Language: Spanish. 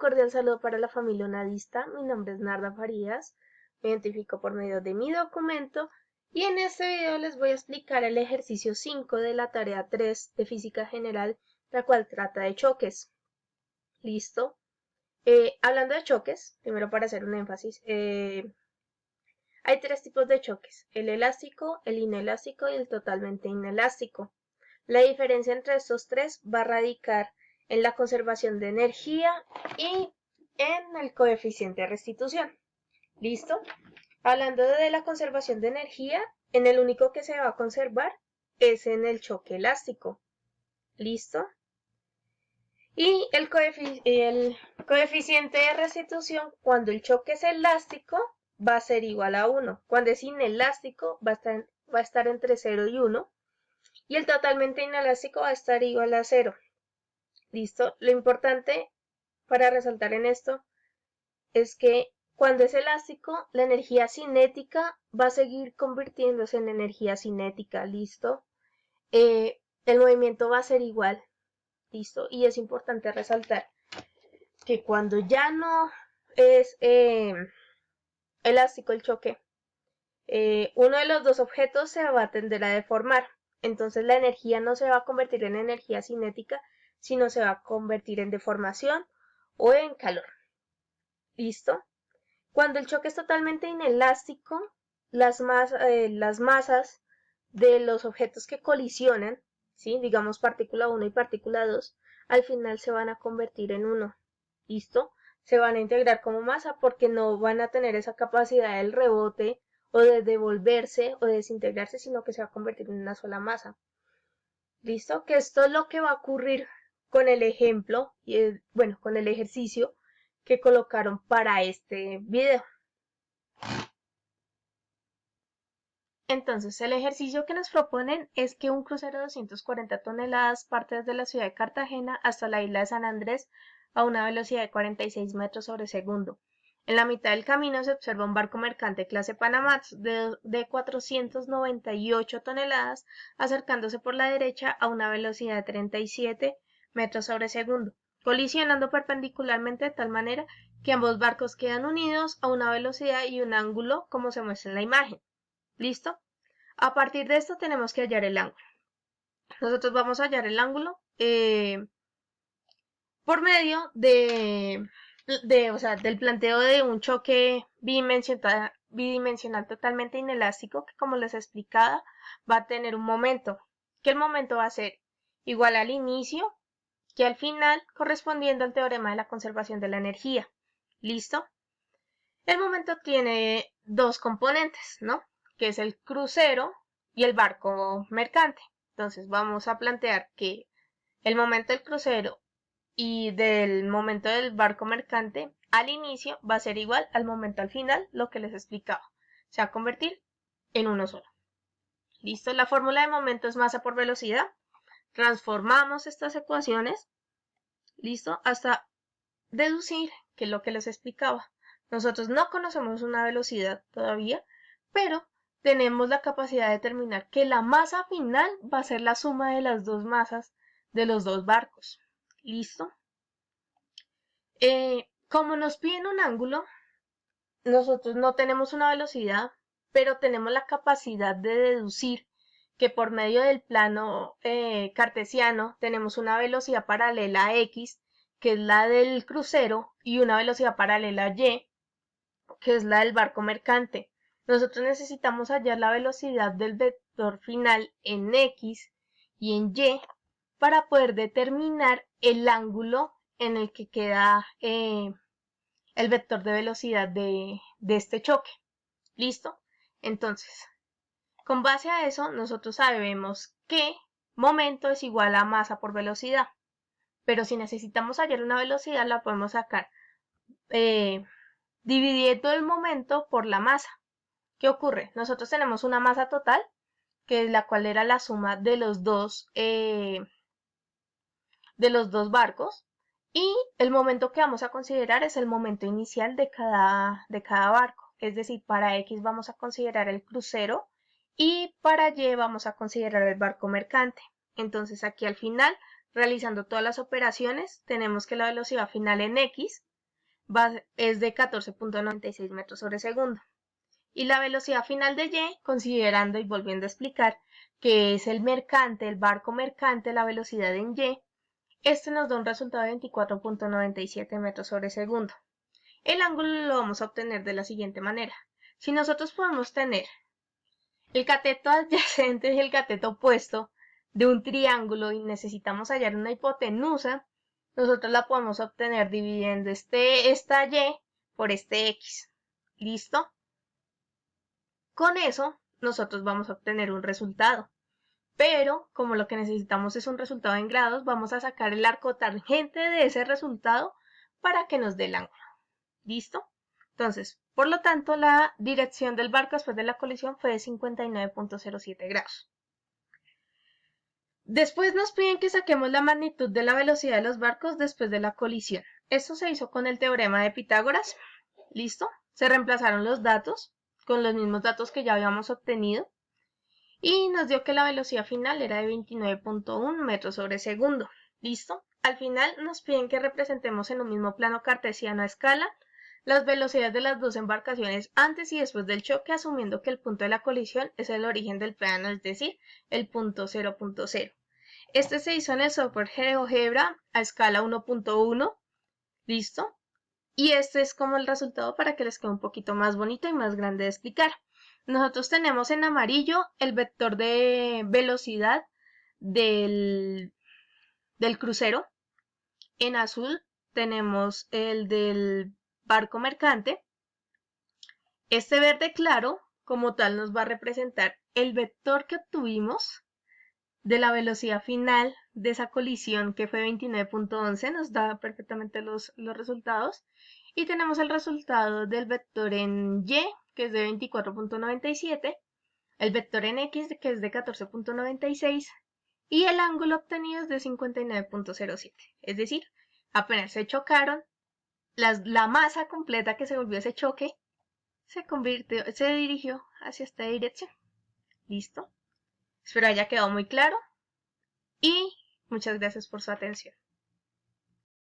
cordial saludo para la familia Unadista. Mi nombre es Narda Farías, me identifico por medio de mi documento y en este video les voy a explicar el ejercicio 5 de la tarea 3 de Física General, la cual trata de choques. ¿Listo? Hablando de choques, primero para hacer un énfasis, hay tres tipos de choques: el elástico, el inelástico y el totalmente inelástico. La diferencia entre estos tres va a radicar en la conservación de energía y en el coeficiente de restitución. ¿Listo? Hablando de la conservación de energía, en el único que se va a conservar es en el choque elástico. ¿Listo? Y el coeficiente de restitución, cuando el choque es elástico, va a ser igual a 1. Cuando es inelástico, va a estar entre 0 y 1. Y el totalmente inelástico va a estar igual a 0. ¿Listo? Lo importante para resaltar en esto es que cuando es elástico, la energía cinética va a seguir convirtiéndose en energía cinética. ¿Listo? El movimiento va a ser igual. ¿Listo? Y es importante resaltar que cuando ya no es elástico el choque, uno de los dos objetos se va a tender a deformar. Entonces la energía no se va a convertir en energía cinética, sino se va a convertir en deformación o en calor. ¿Listo? Cuando el choque es totalmente inelástico, las masas de los objetos que colisionan, ¿sí? Digamos partícula 1 y partícula 2, al final se van a convertir en uno. ¿Listo? Se van a integrar como masa porque no van a tener esa capacidad del rebote o de devolverse o de desintegrarse, sino que se va a convertir en una sola masa. ¿Listo? Que esto es lo que va a ocurrir con el ejemplo, bueno, con el ejercicio que colocaron para este video. Entonces, el ejercicio que nos proponen es que un crucero de 240 toneladas parte desde la ciudad de Cartagena hasta la isla de San Andrés a una velocidad de 46 metros sobre segundo. En la mitad del camino se observa un barco mercante clase Panamax de 498 toneladas acercándose por la derecha a una velocidad de 37 metros sobre segundo, colisionando perpendicularmente de tal manera que ambos barcos quedan unidos a una velocidad y un ángulo como se muestra en la imagen. ¿Listo? A partir de esto tenemos que hallar el ángulo. Nosotros vamos a hallar el ángulo por medio del planteo de un choque bidimensional totalmente inelástico que, como les explicaba, va a tener un momento, que el momento va a ser igual al inicio que al final, correspondiendo al teorema de la conservación de la energía. ¿Listo? El momento tiene dos componentes, ¿no? Que es el crucero y el barco mercante. Entonces vamos a plantear que el momento del crucero y del momento del barco mercante al inicio va a ser igual al momento al final, lo que les explicaba. Se va a convertir en uno solo. ¿Listo? La fórmula de momento es masa por velocidad. Transformamos estas ecuaciones, ¿listo? Hasta deducir que es lo que les explicaba. Nosotros no conocemos una velocidad todavía, pero tenemos la capacidad de determinar que la masa final va a ser la suma de las dos masas de los dos barcos. ¿Listo? Como nos piden un ángulo, nosotros no tenemos una velocidad, pero tenemos la capacidad de deducir que por medio del plano cartesiano tenemos una velocidad paralela a X, que es la del crucero, y una velocidad paralela a Y, que es la del barco mercante. Nosotros necesitamos hallar la velocidad del vector final en X y en Y para poder determinar el ángulo en el que queda el vector de velocidad de este choque. ¿Listo? Entonces, con base a eso, nosotros sabemos que momento es igual a masa por velocidad. Pero si necesitamos hallar una velocidad, la podemos sacar dividiendo el momento por la masa. ¿Qué ocurre? Nosotros tenemos una masa total, que es la cual era la suma de los dos barcos, y el momento que vamos a considerar es el momento inicial de cada barco. Es decir, para X vamos a considerar el crucero y para Y vamos a considerar el barco mercante. Entonces aquí al final, realizando todas las operaciones, tenemos que la velocidad final en X es de 14.96 metros sobre segundo. Y la velocidad final de Y, considerando y volviendo a explicar que es el mercante, el barco mercante, la velocidad en Y, este nos da un resultado de 24.97 metros sobre segundo. El ángulo lo vamos a obtener de la siguiente manera. Si nosotros podemos tener el cateto adyacente y el cateto opuesto de un triángulo y necesitamos hallar una hipotenusa, nosotros la podemos obtener dividiendo esta Y por este X. ¿Listo? Con eso, nosotros vamos a obtener un resultado. Pero, como lo que necesitamos es un resultado en grados, vamos a sacar el arco tangente de ese resultado para que nos dé el ángulo. ¿Listo? Entonces, por lo tanto, la dirección del barco después de la colisión fue de 59.07 grados. Después nos piden que saquemos la magnitud de la velocidad de los barcos después de la colisión. Esto se hizo con el teorema de Pitágoras. ¿Listo? Se reemplazaron los datos con los mismos datos que ya habíamos obtenido y nos dio que la velocidad final era de 29.1 metros sobre segundo. ¿Listo? Al final nos piden que representemos en un mismo plano cartesiano a escala las velocidades de las dos embarcaciones antes y después del choque, asumiendo que el punto de la colisión es el origen del plano, es decir, el punto 0.0. Este se hizo en el software GeoGebra a escala 1.1. ¿Listo? Y este es como el resultado para que les quede un poquito más bonito y más grande de explicar. Nosotros tenemos en amarillo el vector de velocidad del crucero. En azul tenemos el del barco mercante. Este verde claro, como tal, nos va a representar el vector que obtuvimos de la velocidad final de esa colisión, que fue 29.11, nos da perfectamente los resultados. Y tenemos el resultado del vector en Y, que es de 24.97, el vector en X, que es de 14.96, y el ángulo obtenido es de 59.07. Es decir, apenas se chocaron, la masa completa que se volvió ese choque se dirigió hacia esta dirección. ¿Listo? Espero haya quedado muy claro y muchas gracias por su atención.